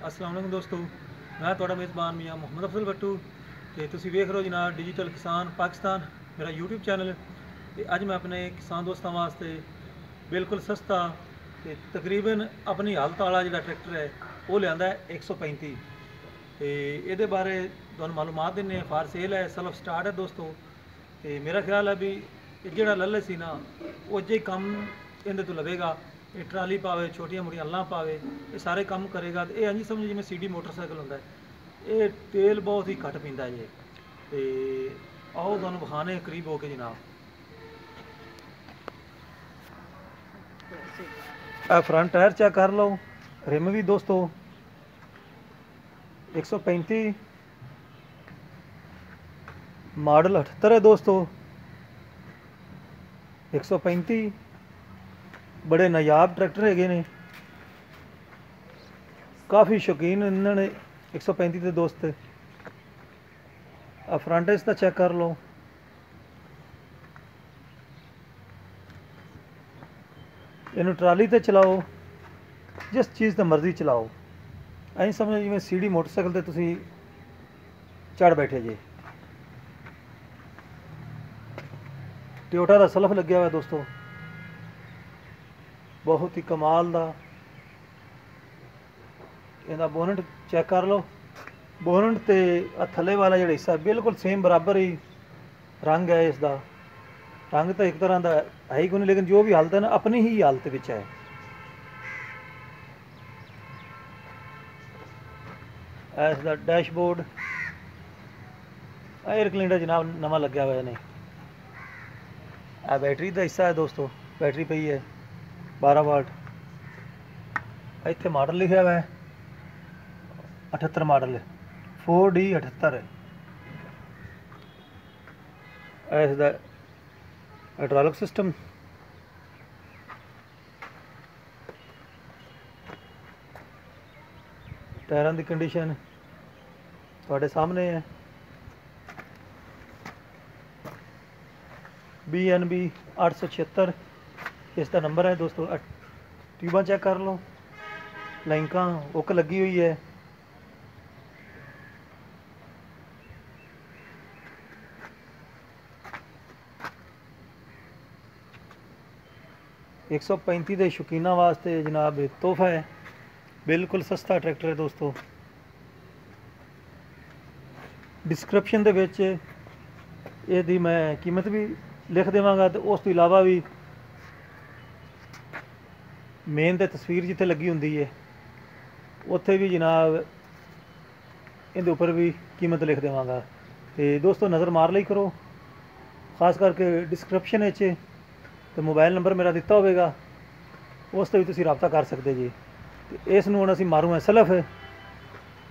अस्सलाम वालेकुम दोस्तों, मैं ਤੁਹਾਡਾ मेज़बान मियाँ मुहम्मद अफजल भट्टू ਤੇ ਤੁਸੀਂ ਵੇਖ ਰਹੇ ਹੋ ਜਨਾਬ ਡਿਜੀਟਲ ਕਿਸਾਨ ਪਾਕਿਸਤਾਨ ਮੇਰਾ YouTube ਚੈਨਲ। ਤੇ ਅੱਜ ਮੈਂ ਆਪਣੇ ਕਿਸਾਨ ਦੋਸਤਾਂ ਵਾਸਤੇ ਬਿਲਕੁਲ ਸਸਤਾ ਤੇ ਤਕਰੀਬਨ ਆਪਣੀ ਹਾਲਤ ਵਾਲਾ ਜਿਹੜਾ ਟਰੈਕਟਰ ਹੈ ਉਹ ਲਿਆਂਦਾ ਹੈ 135। ਤੇ ਇਹਦੇ ਬਾਰੇ ਤੁਹਾਨੂੰ ਮਾਲੂਮਾਤ ਦਿੰਦੇ ਹਾਂ। ਫਾਰ ਸੇਲ ਹੈ, ਸੈਲਫ ਸਟਾਰਟ ਹੈ ਦੋਸਤੋ। ਤੇ ਮੇਰਾ ਖਿਆਲ ਹੈ ਵੀ ਇਹ ਜਿਹੜਾ ਲੱਲੇ ਸੀ ਨਾ ਉਹ ਜੇ ਕੰਮ ਇਹਦੇ ਤੋਂ ਲਵੇਗਾ। ਇਹ ਟਰਾਲੀ ਪਾਵੇ, ਛੋਟੀਆਂ ਮੋਟੀਆਂ ਅੱਲਾਂ ਪਾਵੇ, ਇਹ ਸਾਰੇ ਕੰਮ ਕਰੇਗਾ। ਤੇ ਇਹ ਇੰਝ ਸਮਝੋ ਜਿਵੇਂ ਸੀਡੀ ਮੋਟਰਸਾਈਕਲ ਹੁੰਦਾ ਹੈ। ਇਹ ਤੇਲ ਬਹੁਤ ਹੀ ਘੱਟ ਪੀਂਦਾ ਜੇ। ਤੇ ਆਓ ਤੁਹਾਨੂੰ ਵਿਖਾਣੇ ਕਰੀਬ ਹੋ ਕੇ ਜਨਾਬ। ਇਹ ਫਰੰਟ ਟਾਇਰ ਚੈੱਕ ਕਰ ਲਓ, ਰਿਮ ਵੀ ਦੋਸਤੋ 135 ਮਾਡਲ 78 ਹੈ ਦੋਸਤੋ। 135 बड़े नायाब ट्रैक्टर है ने, काफ़ी शौकीन इन्होंने 135 के दोस्त। आ फ्रंट इसका चेक कर लो, इनू ट्राली ते चलाओ, जिस चीज़ ते मर्जी चलाओ। ऐ समझो जिवें सीडी मोटरसाइकिल ते तुसी चढ़ बैठे जे। टोयोटा का सलफ लग्या हुआ दोस्तों, बहुत ही कमाल दा। इहदा बोनट चेक कर लो, बोनट ते थले वाला जिहड़ा हिस्सा बिल्कुल सेम बराबर ही रंग है। इसका रंग तो एक तरह का है ही कोई, लेकिन जो भी हालत है ना अपनी ही हालत विच है। इसका डैशबोर्ड एयर क्लीनर जनाब नवा लग्या हुआ नहीं। बैटरी का हिस्सा है दोस्तों, बैटरी पई है 12 वाट। इत्थे मॉडल लिखा हुआ है 78 मॉडल 4D 78 है। इसका हाइड्रोलिक सिस्टम, टायरों की कंडीशन थोड़े सामने है। BNB 876 इसका नंबर है दोस्तों। ट्यूबा चेक कर लो, लाइंका उक लगी हुई है। एक 135 के शौकीना वास्ते जनाब तोहफा है, बिल्कुल सस्ता ट्रैक्टर है दोस्तों। डिस्क्रिप्शन दे विच इहदी मैं कीमत भी लिख देवांगा, तो उस तो इलावा भी मेन तो तस्वीर जिथे लगी होंदी है उत्थे भी जनाब इहदे उपर भी कीमत लिख देवांगा। तो दोस्तों नज़र मार लई करो, खास करके डिस्क्रिप्शन विच तो मोबाइल नंबर मेरा दिता होगा, उस तो भी तुसीं राबता कर सकते जी। तो इस नूं हुण असीं मारू है सलफ,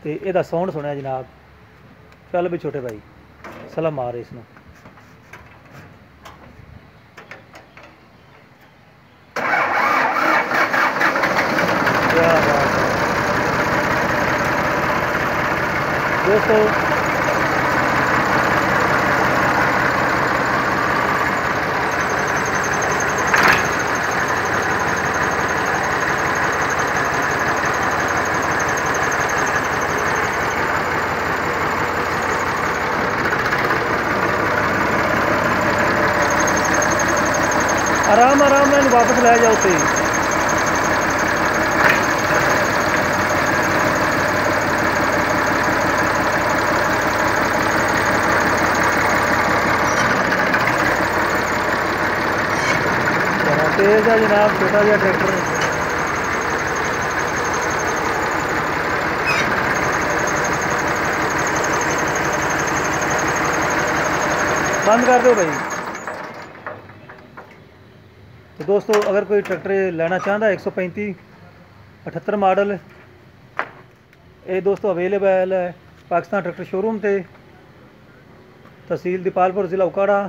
तो इहदा साउंड सुनिया जनाब। चल भी छोटे भाई सलफ मार इस नूं। दोस्तों आराम आराम में वापस लै जाओ सी। तेज है जनाब, छोटा जहा ट्रैक्टर। बंद कर दो भाई। तो दोस्तों अगर कोई ट्रैक्टर लेना चाहता है 135 78 मॉडल, ये दोस्तों अवेलेबल है पाकिस्तान ट्रैक्टर शोरूम से, तहसील दीपालपुर, ज़िला उकाड़ा,